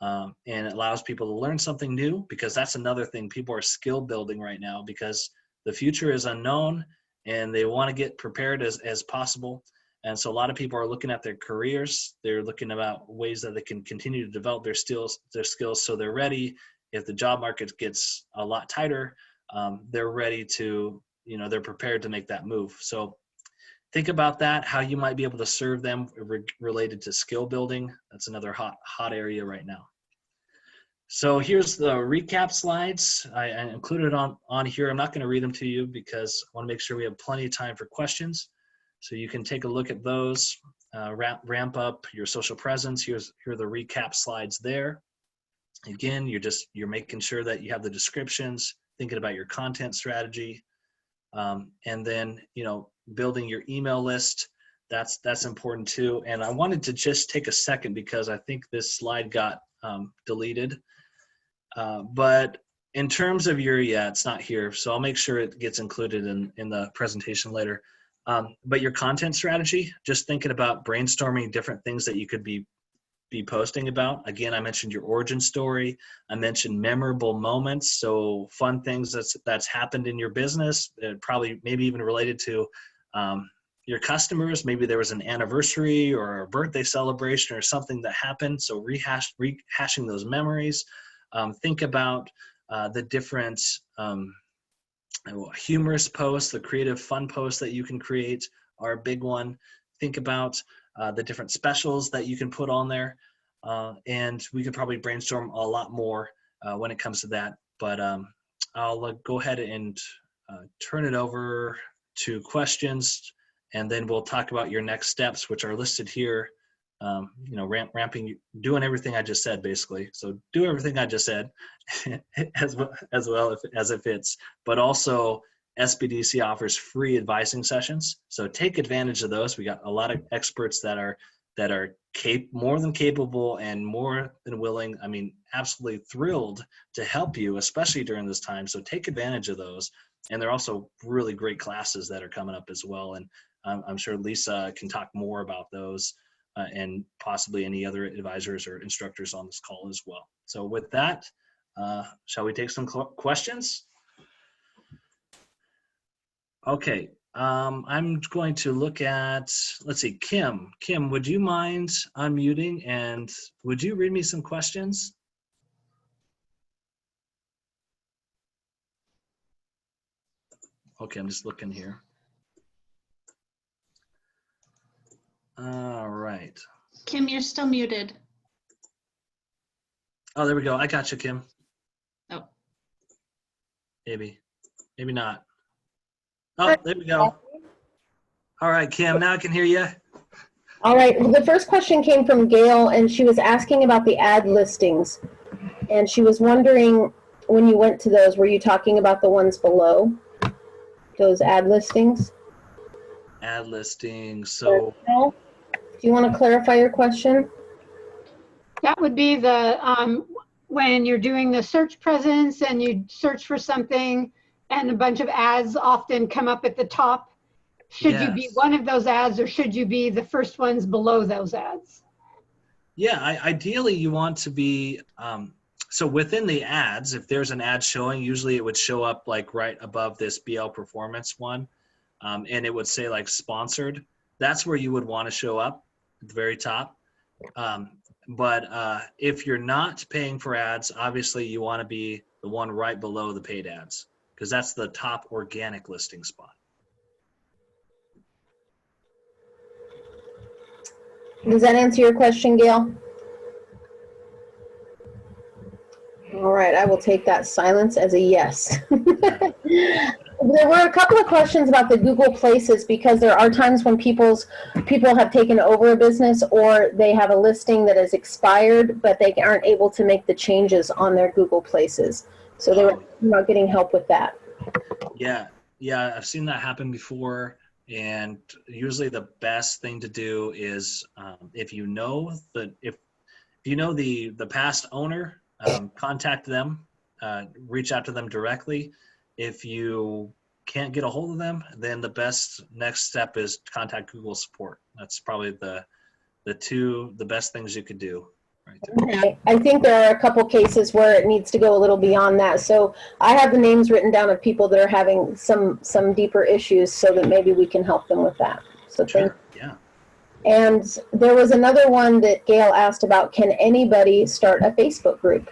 Speaker 1: And it allows people to learn something new, because that's another thing. People are skill building right now because the future is unknown and they want to get prepared as possible. And so a lot of people are looking at their careers. They're looking about ways that they can continue to develop their skills so they're ready. If the job market gets a lot tighter, they're ready to, they're prepared to make that move. So think about that, how you might be able to serve them related to skill building. That's another hot area right now. So here's the recap slides. I included on here. I'm not going to read them to you because I want to make sure we have plenty of time for questions. So you can take a look at those, ramp up your social presence. Here are the recap slides there. Again, you're making sure that you have the descriptions, thinking about your content strategy, and then, building your email list. That's important too. And I wanted to just take a second because I think this slide got deleted. But in terms of it's not here, so I'll make sure it gets included in the presentation later. But your content strategy, just thinking about brainstorming different things that you could be posting about. Again, I mentioned your origin story. I mentioned memorable moments, so fun things that's happened in your business, probably maybe even related to your customers. Maybe there was an anniversary or a birthday celebration or something that happened. So rehashing those memories. Think about the different humorous posts, the creative fun posts that you can create are a big one. Think about the different specials that you can put on there. And we could probably brainstorm a lot more when it comes to that. But I'll go ahead and turn it over to questions, and then we'll talk about your next steps, which are listed here. Ramping, doing everything I just said, basically. So do everything I just said as well as it fits, but also SBDC offers free advising sessions. So take advantage of those. We got a lot of experts that are more than capable and more than willing. I mean, absolutely thrilled to help you, especially during this time. So take advantage of those. And there are also really great classes that are coming up as well. And I'm sure Lisa can talk more about those and possibly any other advisors or instructors on this call as well. So with that, shall we take some questions? Okay, I'm going to look at, let's see, Kim. Kim, would you mind unmuting and would you read me some questions? Okay, I'm just looking here. All right.
Speaker 2: Kim, you're still muted.
Speaker 1: Oh, there we go. I got you, Kim.
Speaker 2: Oh.
Speaker 1: Maybe not. Oh, there we go. All right, Kim, now I can hear you.
Speaker 3: All right, well, the first question came from Gail, and she was asking about the ad listings. And she was wondering, when you went to those, were you talking about the ones below? Those ad listings?
Speaker 1: Ad listings, so.
Speaker 3: Do you want to clarify your question?
Speaker 4: That would be the, when you're doing the search presence and you search for something and a bunch of ads often come up at the top. Should you be one of those ads or should you be the first ones below those ads?
Speaker 1: Yeah, ideally you want to be, so within the ads, if there's an ad showing, usually it would show up like right above this BL Performance one, and it would say like sponsored. That's where you would want to show up at the very top. But if you're not paying for ads, obviously you want to be the one right below the paid ads because that's the top organic listing spot.
Speaker 3: Does that answer your question, Gail? All right, I will take that silence as a yes. There were a couple of questions about the Google Places because there are times when people have taken over a business or they have a listing that is expired, but they aren't able to make the changes on their Google Places. So they were not getting help with that.
Speaker 1: Yeah, I've seen that happen before. And usually the best thing to do is if you know the past owner, contact them, reach out to them directly. If you can't get a hold of them, then the best next step is contact Google support. That's probably the best things you could do right there.
Speaker 3: Okay. I think there are a couple cases where it needs to go a little beyond that. So I have the names written down of people that are having some deeper issues, so that maybe we can help them with that. So
Speaker 1: Sure. Yeah.
Speaker 3: And there was another one that Gail asked about, can anybody start a Facebook group?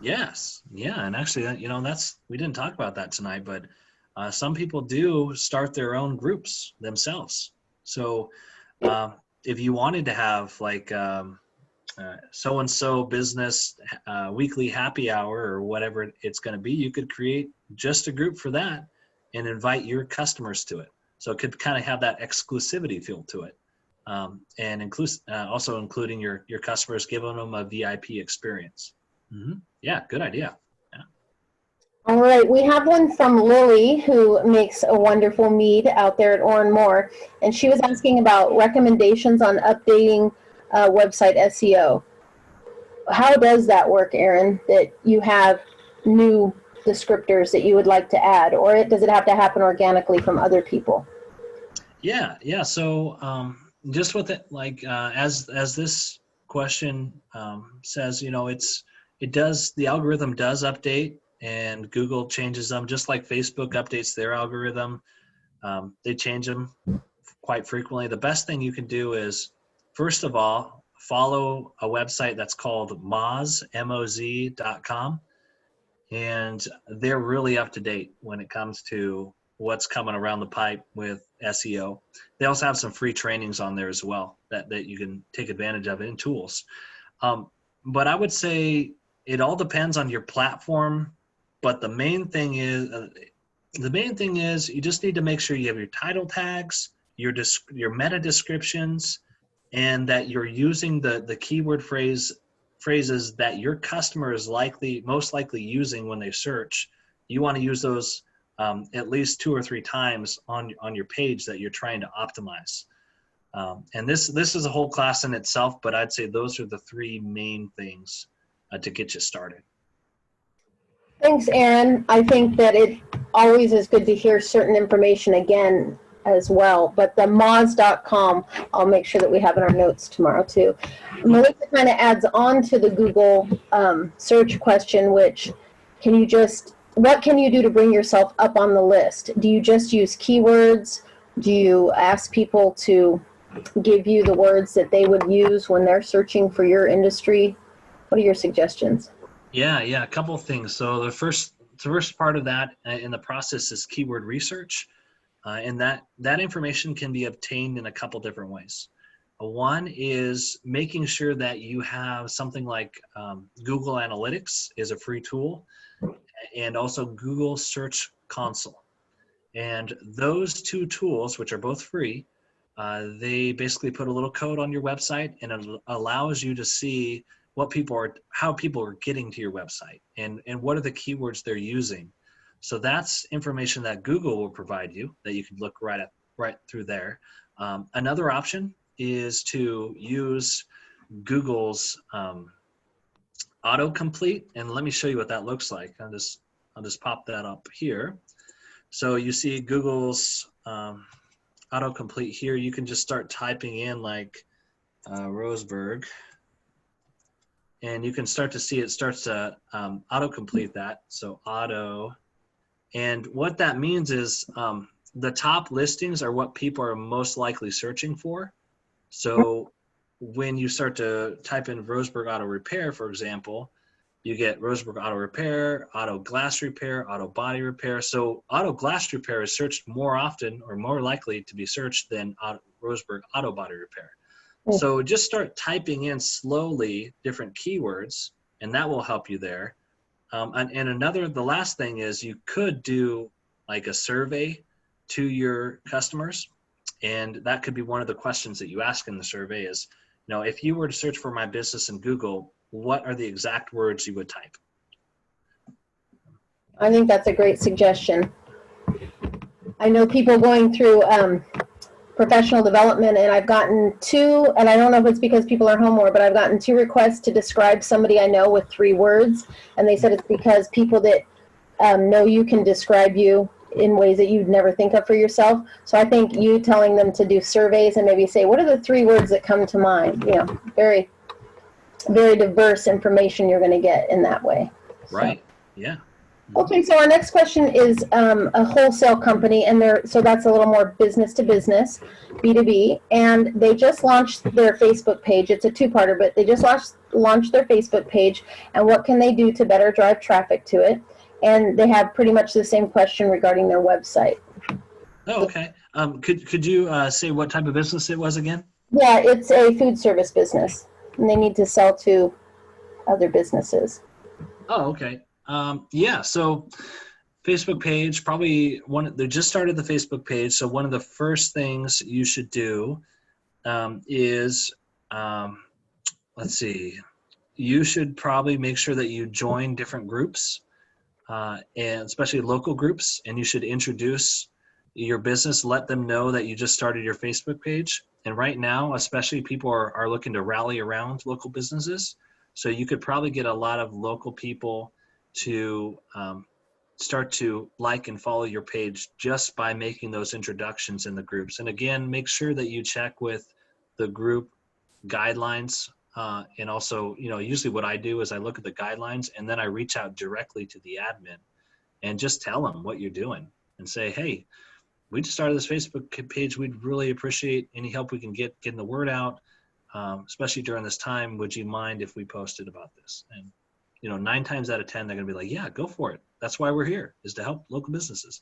Speaker 1: Yes. Yeah. And actually, we didn't talk about that tonight, but some people do start their own groups themselves. So if you wanted to have like so-and-so business weekly happy hour or whatever it's going to be, you could create just a group for that and invite your customers to it. So it could kind of have that exclusivity feel to it. And also including your customers, giving them a VIP experience. Mm-hmm. Yeah, good idea. Yeah.
Speaker 3: All right, we have one from Lily, who makes a wonderful mead out there at Orrin Moore, and she was asking about recommendations on updating website SEO. How does that work, Aaron, that you have new descriptors that you would like to add, or does it have to happen organically from other people?
Speaker 1: Yeah. So just with it, like as this question says, the algorithm does update, and Google changes them just like Facebook updates their algorithm. They change them quite frequently. The best thing you can do is, first of all, follow a website that's called moz.com, and they're really up to date when it comes to what's coming around the pipe with SEO. They also have some free trainings on there as well that you can take advantage of in tools. But I would say it all depends on your platform. But the main thing is you just need to make sure you have your title tags, your meta descriptions, and that you're using the keyword phrases that your customer is most likely using when they search. You want to use those at least 2 or 3 times on your page that you're trying to optimize. And this is a whole class in itself, but I'd say those are the 3 main things to get you started.
Speaker 3: Thanks, Aaron. I think that it always is good to hear certain information again as well, but the moz.com, I'll make sure that we have in our notes tomorrow too. Melissa kind of adds on to the Google search question, which what can you do to bring yourself up on the list? Do you just use keywords? Do you ask people to give you the words that they would use when they're searching for your industry? What are your suggestions?
Speaker 1: Yeah, a couple of things. So the first part of that in the process is keyword research, and that information can be obtained in a couple different ways. One is making sure that you have something like Google Analytics is a free tool, and also Google Search Console. And those 2 tools, which are both free, they basically put a little code on your website, and it allows you to see how people are getting to your website and what are the keywords they're using. So that's information that Google will provide you that you can look right through there. Another option is to use Google's autocomplete, and let me show you what that looks like. I'll just pop that up here. So you see Google's autocomplete here. You can just start typing in like Roseburg, and you can start to see it starts to autocomplete that. So auto, and what that means is the top listings are what people are most likely searching for. So when you start to type in Roseburg Auto Repair, for example, you get Roseburg Auto Repair, Auto Glass Repair, Auto Body Repair. So Auto Glass Repair is searched more often or more likely to be searched than Roseburg Auto Body Repair. So just start typing in slowly different keywords, and that will help you there. The last thing is you could do like a survey to your customers, and that could be one of the questions that you ask in the survey is, if you were to search for my business in Google, what are the exact words you would type?
Speaker 3: I think that's a great suggestion. I know people going through professional development, and I've gotten 2, and I don't know if it's because people are home more, but I've gotten 2 requests to describe somebody I know with 3 words, and they said it's because people that know you can describe you in ways that you'd never think of for yourself. So I think you telling them to do surveys and maybe say, what are the 3 words that come to mind? You know, very, very diverse information you're going to get in that way.
Speaker 1: Right. Yeah.
Speaker 3: Okay, so our next question is a wholesale company, and so that's a little more business to business, B2B, and they just launched their Facebook page. It's a 2-parter, but they just launched their Facebook page, and what can they do to better drive traffic to it? And they have pretty much the same question regarding their website.
Speaker 1: Oh, okay. Could you say what type of business it was again?
Speaker 3: Yeah, it's a food service business, and they need to sell to other businesses.
Speaker 1: Oh, okay. Yeah, so Facebook page, probably they just started the Facebook page. So one of the first things you should do is, let's see, you should probably make sure that you join different groups, and especially local groups, and you should introduce your business, let them know that you just started your Facebook page. And right now, especially people are looking to rally around local businesses. So you could probably get a lot of local people to start to like and follow your page just by making those introductions in the groups. And again, make sure that you check with the group guidelines. And also, you know, usually what I do is I look at the guidelines and then I reach out directly to the admin and just tell them what you're doing and say, hey, we just started this Facebook page. We'd really appreciate any help we can get getting the word out, especially during this time. Would you mind if we posted about this? And, you know, 9 times out of 10, they're going to be like, yeah, go for it. That's why we're here, is to help local businesses.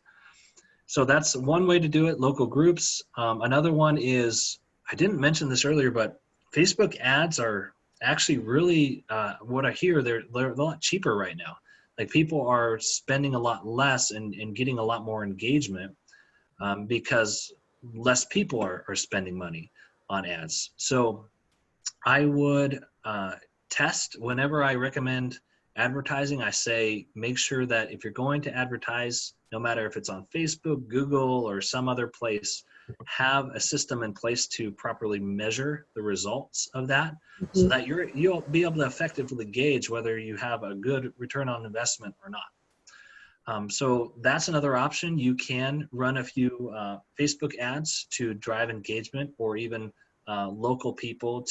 Speaker 1: So that's one way to do it, local groups. Another one is, I didn't mention this earlier, but Facebook ads are actually really, what I hear, they're a lot cheaper right now. Like people are spending a lot less and getting a lot more engagement because less people are spending money on ads. So I would test whenever I recommend advertising. I say, make sure that if you're going to advertise, no matter if it's on Facebook, Google, or some other place, have a system in place to properly measure the results of that, so that you'll be able to effectively gauge whether you have a good return on investment or not. So that's another option. You can run a few Facebook ads to drive engagement, or even local people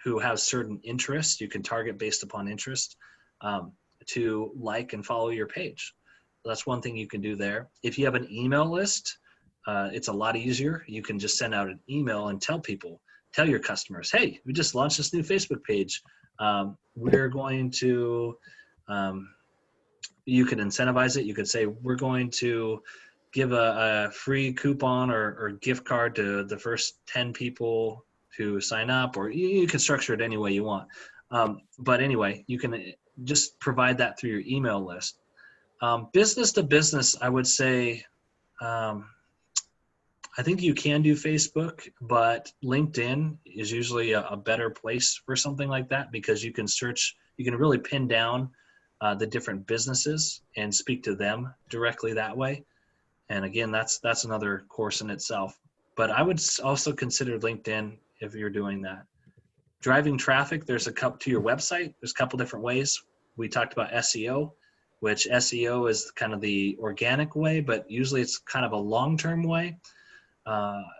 Speaker 1: who have certain interests. You can target based upon interest to like and follow your page. That's one thing you can do there. If you have an email list, it's a lot easier. You can just send out an email and tell your customers, hey, we just launched this new Facebook page. We're going to, you could incentivize it. You could say, we're going to give a free coupon or gift card to the first 10 people who sign up, or you can structure it any way you want. But anyway, you can just provide that through your email list. Business to business, I would say, I think you can do Facebook, but LinkedIn is usually a better place for something like that, because you can search, you can really pin down the different businesses and speak to them directly that way. And again, that's another course in itself. But I would also consider LinkedIn if you're doing that. Driving traffic, there's a couple to your website. There's a couple different ways. We talked about SEO, which SEO is kind of the organic way, but usually it's kind of a long-term way.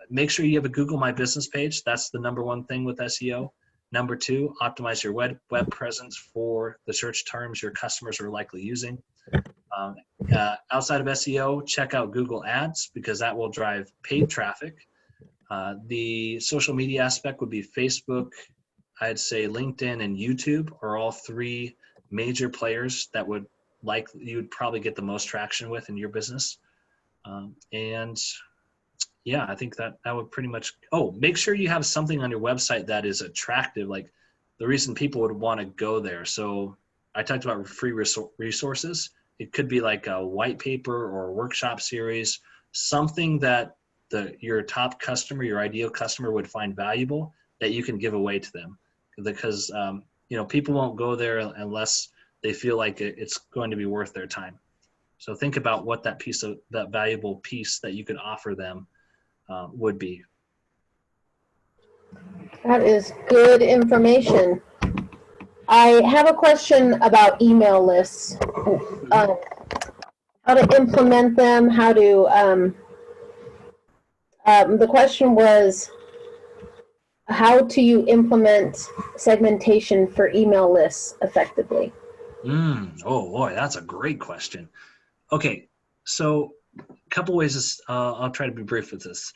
Speaker 1: Make sure you have a Google My Business page. That's the #1 thing with SEO. Number 2, optimize your web presence for the search terms your customers are likely using. Outside of SEO, check out Google Ads, because that will drive paid traffic. The social media aspect would be Facebook, I'd say LinkedIn, and YouTube are all 3 major players that you'd probably get the most traction with in your business. And yeah, I think that would pretty much, make sure you have something on your website that is attractive, like the reason people would want to go there. So I talked about free resources. It could be like a white paper or a workshop series, something that your top customer, your ideal customer, would find valuable, that you can give away to them. Because people won't go there unless they feel like it's going to be worth their time. So think about what that valuable piece that you could offer them would be.
Speaker 3: That is good information. I have a question about email lists. How how to implement them, how to, the question was, how do you implement segmentation for email lists effectively?
Speaker 1: Oh boy, that's a great question. Okay, so a couple ways. I'll try to be brief with this.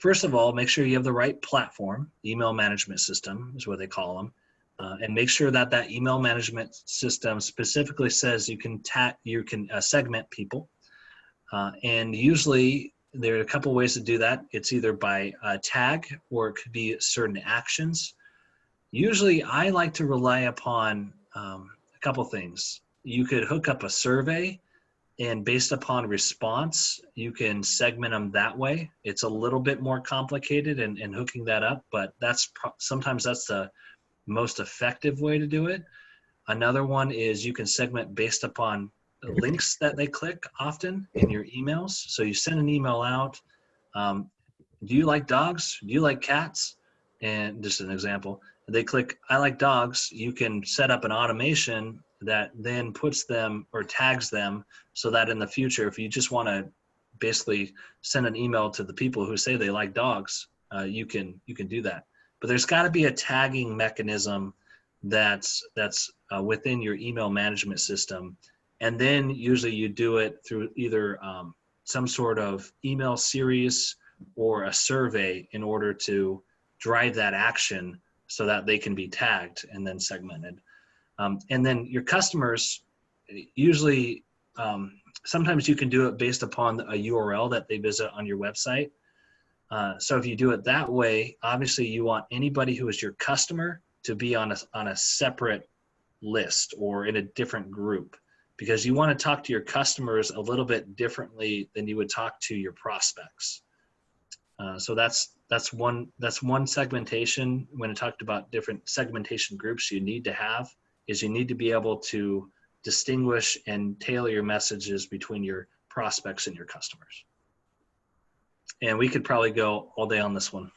Speaker 1: First of all, make sure you have the right platform. Email management system is what they call them, and make sure that that email management system specifically says you can segment people. And usually there are a couple ways to do that. It's either by tag, or it could be certain actions. Usually I like to rely upon a couple things. You could hook up a survey, and based upon response, you can segment them that way. It's a little bit more complicated in hooking that up, but sometimes that's the most effective way to do it. Another one is you can segment based upon links that they click often in your emails. So you send an email out. Do you like dogs? Do you like cats? And just an example, they click, I like dogs. You can set up an automation that then puts them or tags them so that in the future, if you just want to basically send an email to the people who say they like dogs, you can do that. But there's got to be a tagging mechanism that's within your email management system. And then usually you do it through either some sort of email series or a survey in order to drive that action so that they can be tagged and then segmented. And then your customers, usually, sometimes you can do it based upon a URL that they visit on your website. So if you do it that way, obviously you want anybody who is your customer to be on a separate list or in a different group, because you want to talk to your customers a little bit differently than you would talk to your prospects. So that's one segmentation. When I talked about different segmentation groups you need to have, is you need to be able to distinguish and tailor your messages between your prospects and your customers. And we could probably go all day on this one.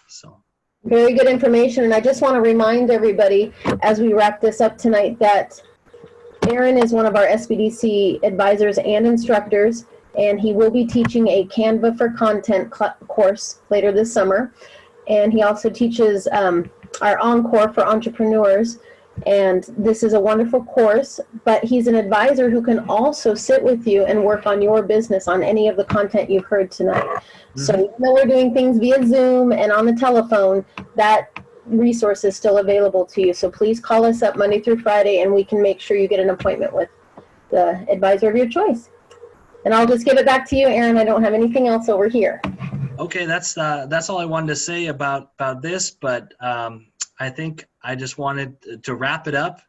Speaker 1: So
Speaker 3: very good information. And I just want to remind everybody as we wrap this up tonight that Aaron is one of our SBDC advisors and instructors, and he will be teaching a Canva for Content course later this summer. And he also teaches our Encore for entrepreneurs. And this is a wonderful course, but he's an advisor who can also sit with you and work on your business on any of the content you've heard tonight. Mm-hmm. So even though we're doing things via Zoom and on the telephone, that resource is still available to you. So please call us up Monday through Friday and we can make sure you get an appointment with the advisor of your choice. And I'll just give it back to you, Aaron. I don't have anything else over here.
Speaker 1: Okay, that's all I wanted to say about this, but I think I just wanted to wrap it up.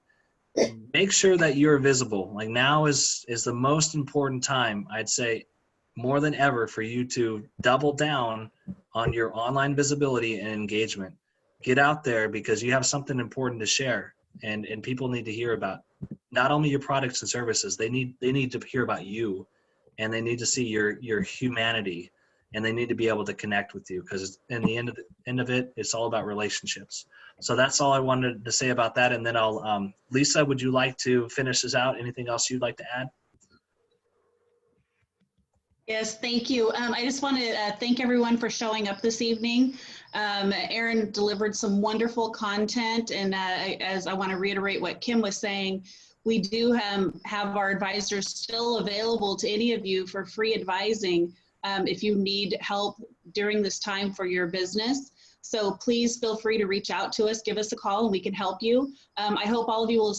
Speaker 1: Make sure that you're visible. Like now is the most important time, I'd say, more than ever, for you to double down on your online visibility and engagement. Get out there because you have something important to share, and people need to hear about not only your products and services. They need to hear about you, and they need to see your humanity, and they need to be able to connect with you, because in the end of it, it's all about relationships. So that's all I wanted to say about that. And then I'll, Lisa, would you like to finish this out? Anything else you'd like to add?
Speaker 2: Yes, thank you. I just want to thank everyone for showing up this evening. Aaron delivered some wonderful content, and as I want to reiterate what Kim was saying, we do have our advisors still available to any of you for free advising if you need help during this time for your business. So please feel free to reach out to us, give us a call, and we can help you. I hope all of you will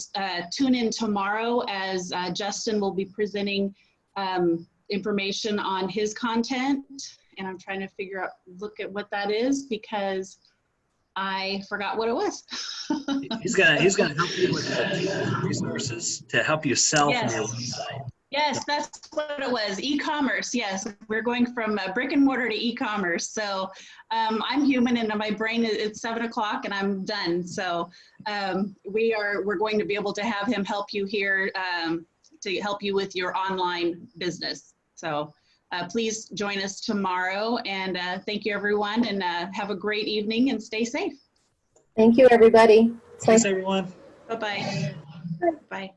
Speaker 2: tune in tomorrow as Justin will be presenting information on his content. And I'm trying to look at what that is, because I forgot what it was.
Speaker 1: He's gonna help you with resources to help you sell from your website.
Speaker 2: Yes, that's what it was. E-commerce. Yes, we're going from brick and mortar to e-commerce. So I'm human, and my brain it's 7 o'clock, and I'm done. So we're going to be able to have him help you here to help you with your online business. So please join us tomorrow, and thank you, everyone, and have a great evening and stay safe.
Speaker 3: Thank you, everybody.
Speaker 1: Thanks, everyone.
Speaker 2: Bye-bye. Bye.